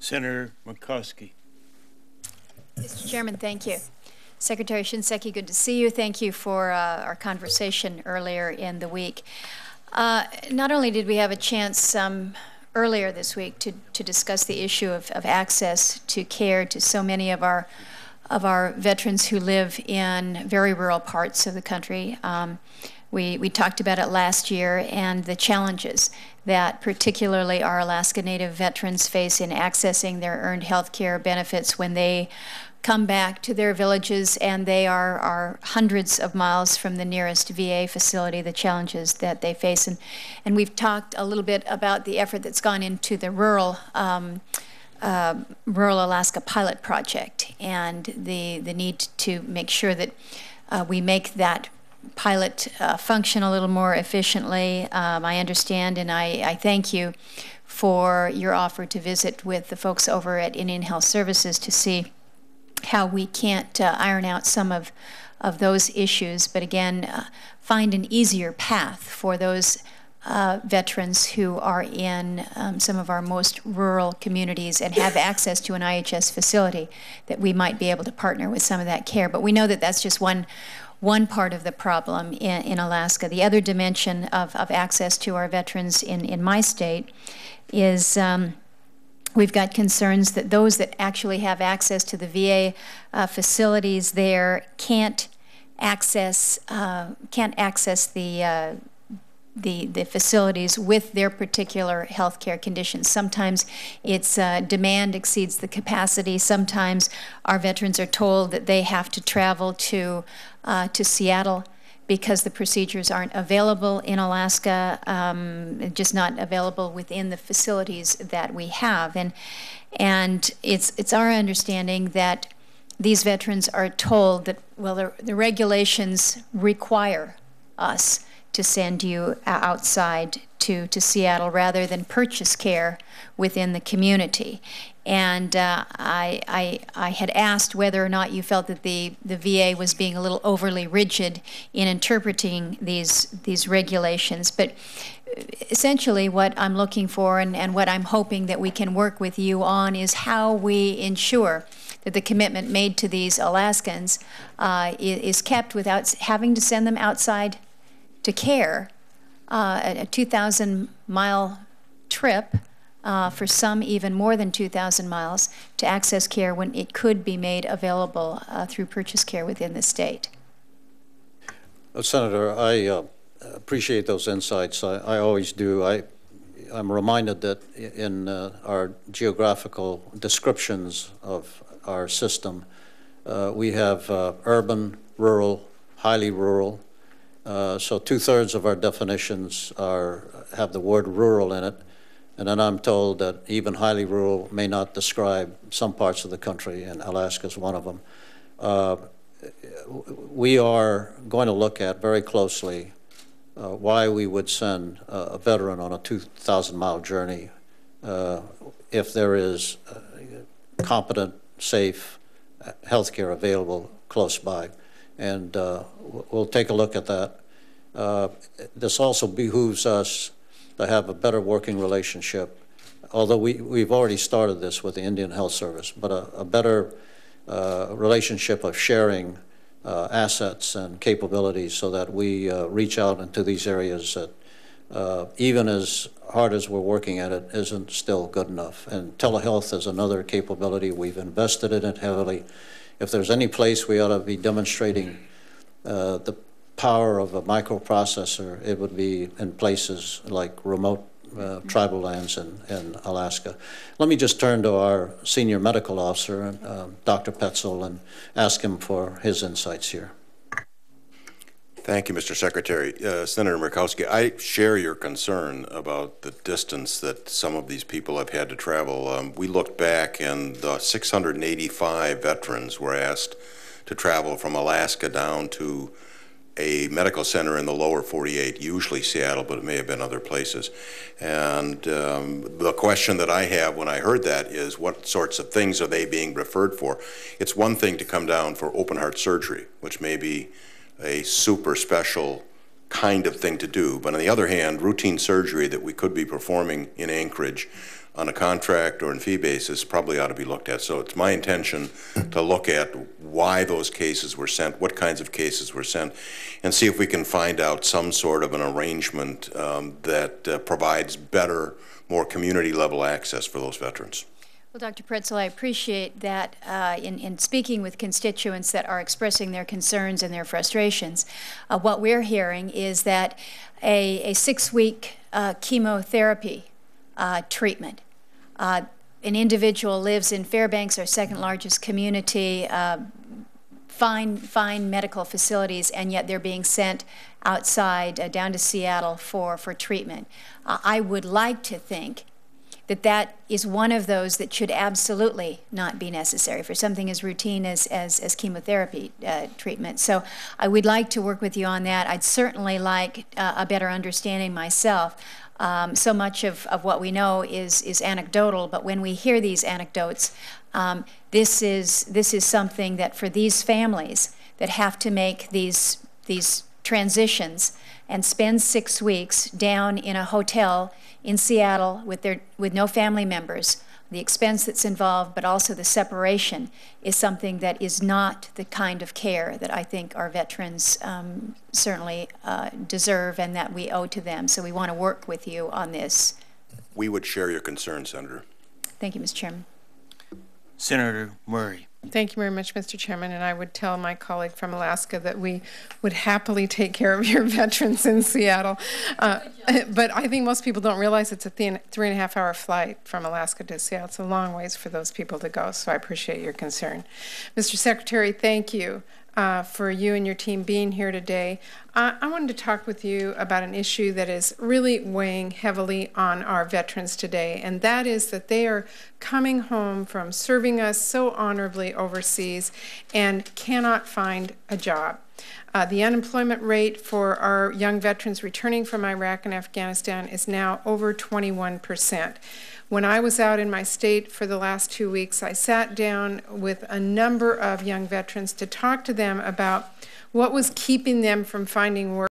Senator Murkowski. Mr. Chairman, thank you. Secretary Shinseki, good to see you. Thank you for our conversation earlier in the week. Not only did we have a chance earlier this week to discuss the issue of access to care to so many of our veterans who live in very rural parts of the country. We talked about it last year and the challenges that particularly our Alaska Native veterans face in accessing their earned health care benefits when they come back to their villages and they are hundreds of miles from the nearest VA facility, the challenges that they face. And we've talked a little bit about the effort that's gone into the rural Alaska pilot project and the need to make sure that we make that pilot function a little more efficiently. I understand and I thank you for your offer to visit with the folks over at Indian Health Services to see how we can't iron out some of those issues, but again, find an easier path for those veterans who are in some of our most rural communities and have access to an IHS facility, that we might be able to partner with some of that care. But we know that that's just one part of the problem in Alaska. The other dimension of access to our veterans in my state is we've got concerns that those that actually have access to the VA facilities there can't access the facilities with their particular health care conditions. Sometimes it's demand exceeds the capacity. Sometimes our veterans are told that they have to travel to Seattle because the procedures aren't available in Alaska, just not available within the facilities that we have. And it's our understanding that these veterans are told that, well, the regulations require us to send you outside to Seattle rather than purchase care within the community. And I had asked whether or not you felt that the VA was being a little overly rigid in interpreting these regulations. But essentially what I'm looking for and what I'm hoping that we can work with you on is how we ensure that the commitment made to these Alaskans is kept without having to send them outside to care, a 2,000-mile trip, for some even more than 2,000 miles, to access care when it could be made available through purchase care within the state. Senator, I appreciate those insights. I always do. I'm reminded that in our geographical descriptions of our system, we have urban, rural, highly rural. So 2/3 of our definitions have the word rural in it. And then I'm told that even highly rural may not describe some parts of the country, and Alaska is one of them. We are going to look at very closely why we would send a veteran on a 2,000-mile journey if there is competent, safe health care available close by. And we'll take a look at that. This also behooves us to have a better working relationship, although we've already started this with the Indian Health Service, but a better relationship of sharing assets and capabilities so that we reach out into these areas that even as hard as we're working at it isn't still good enough. And telehealth is another capability. We've invested in it heavily. If there's any place we ought to be demonstrating the power of a microprocessor, it would be in places like remote tribal lands in Alaska. Let me just turn to our senior medical officer, Dr. Petzel, and ask him for his insights here. Thank you, Mr. Secretary. Senator Murkowski, I share your concern about the distance that some of these people have had to travel. We looked back and 685 veterans were asked to travel from Alaska down to a medical center in the lower 48, usually Seattle, but it may have been other places. And the question that I have when I heard that is, what sorts of things are they being referred for? It's one thing to come down for open heart surgery, which may be a super special kind of thing to do, but on the other hand, routine surgery that we could be performing in Anchorage on a contract or in fee basis probably ought to be looked at. So it's my intention to look at why those cases were sent, what kinds of cases were sent, and see if we can find out some sort of an arrangement that provides better, more community-level access for those veterans. Well, Dr. Pretzel, I appreciate that in speaking with constituents that are expressing their concerns and their frustrations. What we're hearing is that a 6-week chemotherapy treatment. An individual lives in Fairbanks, our second largest community, fine medical facilities, and yet they're being sent outside down to Seattle for treatment. I would like to think that that is one of those that should absolutely not be necessary for something as routine as chemotherapy treatment. So I would like to work with you on that. I'd certainly like a better understanding myself. So much of what we know is anecdotal, but when we hear these anecdotes, this is something that for these families that have to make these transitions and spend 6 weeks down in a hotel in Seattle with no family members, the expense that's involved, but also the separation, is something that is not the kind of care that I think our veterans certainly deserve and that we owe to them. So we want to work with you on this. We would share your concern, Senator. Thank you, Mr. Chairman. Senator Murray. Thank you very much, Mr. Chairman, and I would tell my colleague from Alaska that we would happily take care of your veterans in Seattle. But I think most people don't realize it's a 3.5-hour flight from Alaska to Seattle. It's a long ways for those people to go, so I appreciate your concern. Mr. Secretary, thank you for you and your team being here today. I wanted to talk with you about an issue that is really weighing heavily on our veterans today, and that is that they are coming home from serving us so honorably overseas and cannot find a job. The unemployment rate for our young veterans returning from Iraq and Afghanistan is now over 21%. When I was out in my state for the last 2 weeks, I sat down with a number of young veterans to talk to them about what was keeping them from finding work